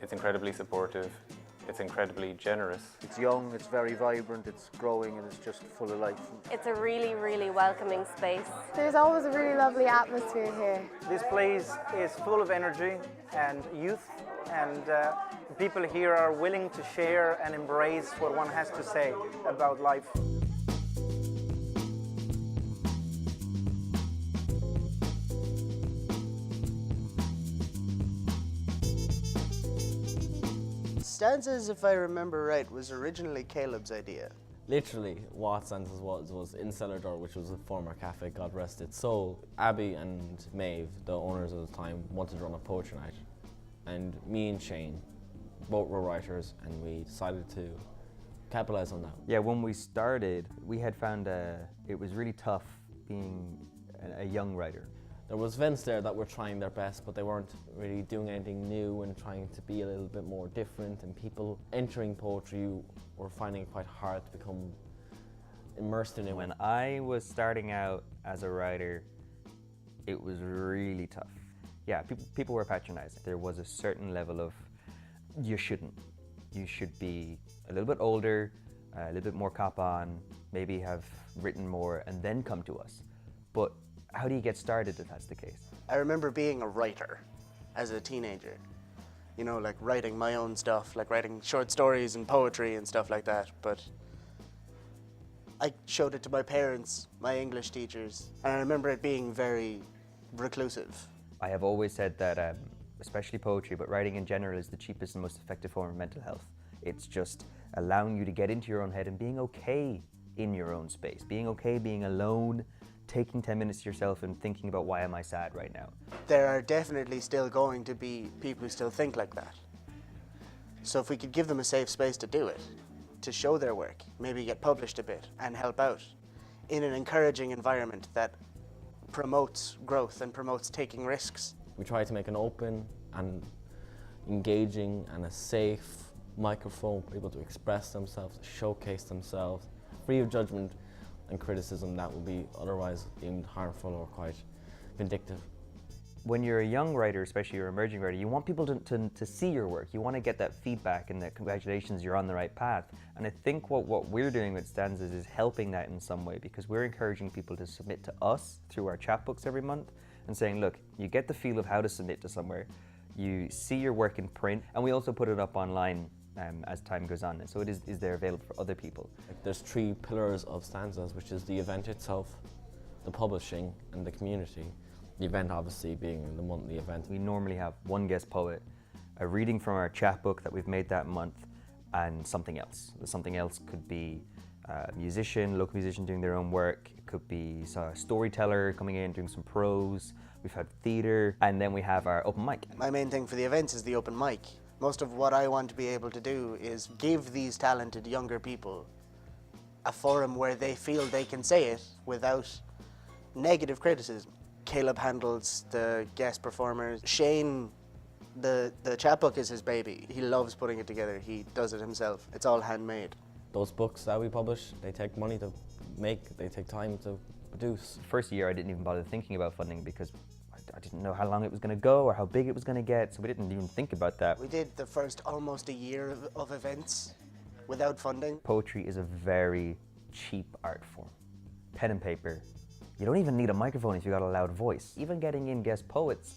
It's incredibly supportive. It's incredibly generous. It's young, it's very vibrant, it's growing, and it's just full of life. It's a really, really welcoming space. There's always a really lovely atmosphere here. This place is full of energy and youth, and people here are willing to share and embrace what one has to say about life. Stanzas, if I remember right, was originally Caleb's idea. Literally, what Stanzas was in Cellar Door, which was a former cafe, God rest its soul. Abby and Maeve, the owners of the time, wanted to run a poetry night. And me and Shane, both were writers, and we decided to capitalize on that. Yeah, when we started, we had found it was really tough being a young writer. There was events there that were trying their best, but they weren't really doing anything new and trying to be a little bit more different, and people entering poetry were finding it quite hard to become immersed in it. When I was starting out as a writer, it was really tough. Yeah, people were patronizing. There was a certain level of, you shouldn't. You should be a little bit older, a little bit more cop on, maybe have written more and then come to us. But how do you get started if that's the case? I remember being a writer as a teenager. You know, like writing my own stuff, like writing short stories and poetry and stuff like that. But I showed it to my parents, my English teachers, and I remember it being very reclusive. I have always said that, especially poetry, but writing in general is the cheapest and most effective form of mental health. It's just allowing you to get into your own head and being okay in your own space, being okay being alone, taking 10 minutes to yourself and thinking about why am I sad right now. There are definitely still going to be people who still think like that. So if we could give them a safe space to do it, to show their work, maybe get published a bit and help out in an encouraging environment that promotes growth and promotes taking risks. We try to make an open and engaging and a safe microphone for people to express themselves, showcase themselves, free of judgment and criticism that would be otherwise deemed harmful or quite vindictive. When you're a young writer, especially you're an emerging writer, you want people to see your work. You want to get that feedback and that congratulations, you're on the right path. And I think what we're doing with Stanzas is helping that in some way, because we're encouraging people to submit to us through our chapbooks every month and saying, look, you get the feel of how to submit to somewhere, you see your work in print, and we also put it up online as time goes on. So it is there available for other people. There's three pillars of Stanzas, which is the event itself, the publishing, and the community. The event obviously being the monthly event. We normally have one guest poet, a reading from our chapbook that we've made that month, and something else. Something else could be a musician, local musician doing their own work. It could be a storyteller coming in doing some prose. We've had theatre, and then we have our open mic. My main thing for the events is the open mic. Most of what I want to be able to do is give these talented younger people a forum where they feel they can say it without negative criticism. Caleb handles the guest performers. Shane, the chapbook is his baby. He loves putting it together. He does it himself. It's all handmade. Those books that we publish, they take money to make, they take time to produce. First year I didn't even bother thinking about funding because I didn't know how long it was going to go or how big it was going to get, so we didn't even think about that. We did the first almost a year of events without funding. Poetry is a very cheap art form. Pen and paper. You don't even need a microphone if you got a loud voice. Even getting in guest poets,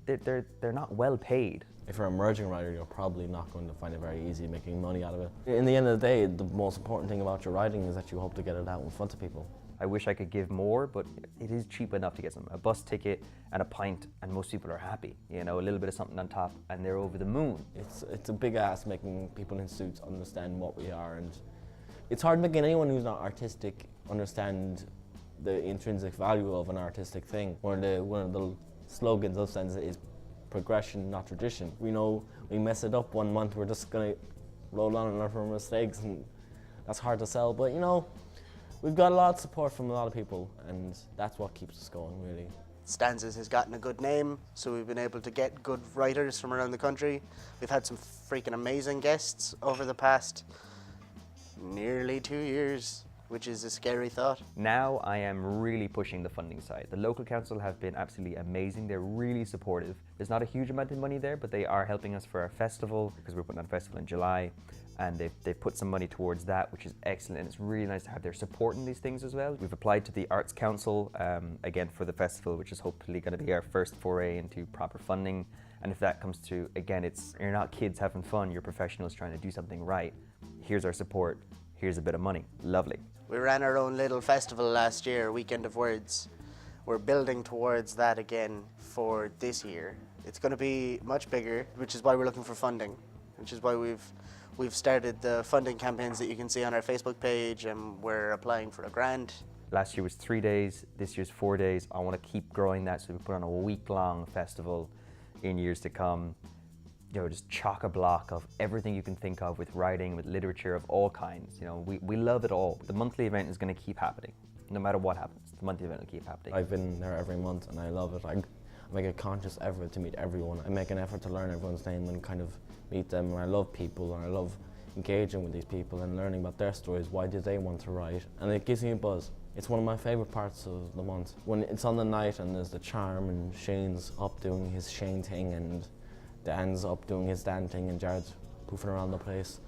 they're not well paid. If you're an emerging writer, you're probably not going to find it very easy making money out of it. In the end of the day, the most important thing about your writing is that you hope to get it out in front of people. I wish I could give more, but it is cheap enough to get some. A bus ticket and a pint, and most people are happy. You know, a little bit of something on top, and they're over the moon. It's a big ask making people in suits understand what we are, and it's hard making anyone who's not artistic understand the intrinsic value of an artistic thing. One of the slogans of Stanzas is progression, not tradition. We know we mess it up one month, we're just gonna roll on and learn from our mistakes, and that's hard to sell, but you know, we've got a lot of support from a lot of people, and that's what keeps us going, really. Stanzas has gotten a good name, so we've been able to get good writers from around the country. We've had some freaking amazing guests over the past nearly 2 years. which is a scary thought. Now I am really pushing the funding side. The local council have been absolutely amazing. They're really supportive. There's not a huge amount of money there, but they are helping us for our festival, because we're putting on a festival in July, and they've put some money towards that, which is excellent, and it's really nice to have their support in these things as well. We've applied to the Arts Council, again, for the festival, which is hopefully going to be our first foray into proper funding. And if that comes to, again, you're not kids having fun, you're professionals trying to do something right. Here's our support, here's a bit of money. Lovely. We ran our own little festival last year, Weekend of Words. We're building towards that again for this year. It's going to be much bigger, which is why we're looking for funding, which is why we've started the funding campaigns that you can see on our Facebook page, and we're applying for a grant. Last year was 3 days, this year's 4 days. I want to keep growing that, so we put on a week-long festival in years to come. You know, just chock-a-block of everything you can think of with writing, with literature of all kinds. You know, we love it all. The monthly event is going to keep happening. No matter what happens, the monthly event will keep happening. I've been there every month and I love it. I make a conscious effort to meet everyone. I make an effort to learn everyone's name and kind of meet them. And I love people, and I love engaging with these people and learning about their stories. Why did they want to write? And it gives me a buzz. It's one of my favourite parts of the month. When it's on the night and there's the charm, and Shane's up doing his Shane thing, and Dan's up doing his Dan thing, and Jared's poofing around the place.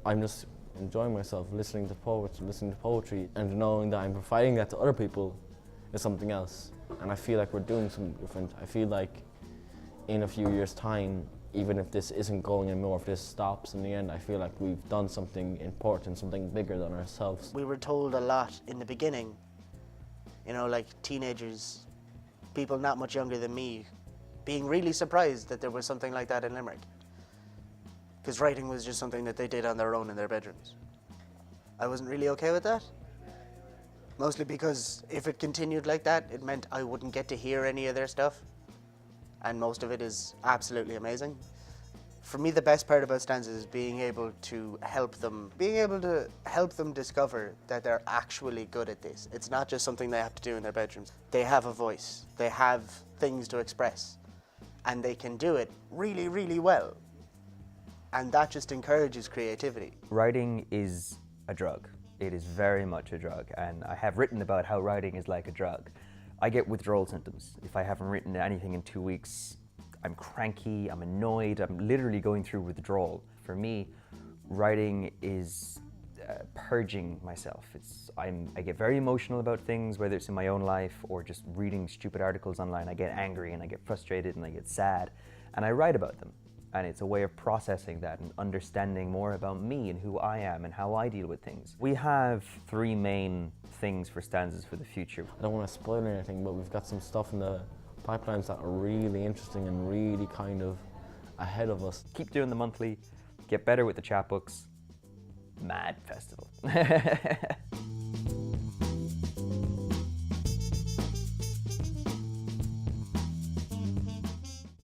I'm just enjoying myself, listening to poetry, and knowing that I'm providing that to other people is something else. And I feel like we're doing something different. I feel like in a few years' time, even if this isn't going anymore, if this stops in the end, I feel like we've done something important, something bigger than ourselves. We were told a lot in the beginning, you know, like teenagers, people not much younger than me, being really surprised that there was something like that in Limerick. Because writing was just something that they did on their own in their bedrooms. I wasn't really okay with that. Mostly because if it continued like that, it meant I wouldn't get to hear any of their stuff. And most of it is absolutely amazing. For me, the best part about Stanzas is being able to help them discover that they're actually good at this. It's not just something they have to do in their bedrooms. They have a voice, they have things to express, and they can do it really, really well. And that just encourages creativity. Writing is a drug. It is very much a drug, and I have written about how writing is like a drug. I get withdrawal symptoms. If I haven't written anything in 2 weeks, I'm cranky, I'm annoyed, I'm literally going through withdrawal. For me, writing is purging myself. I get very emotional about things, whether it's in my own life or just reading stupid articles online. I get angry and I get frustrated and I get sad, and I write about them. And it's a way of processing that and understanding more about me and who I am and how I deal with things. We have 3 main things for Stanzas for the future. I don't want to spoil anything, but we've got some stuff in the pipelines that are really interesting and really kind of ahead of us. Keep doing the monthly, get better with the chapbooks. Mad festival.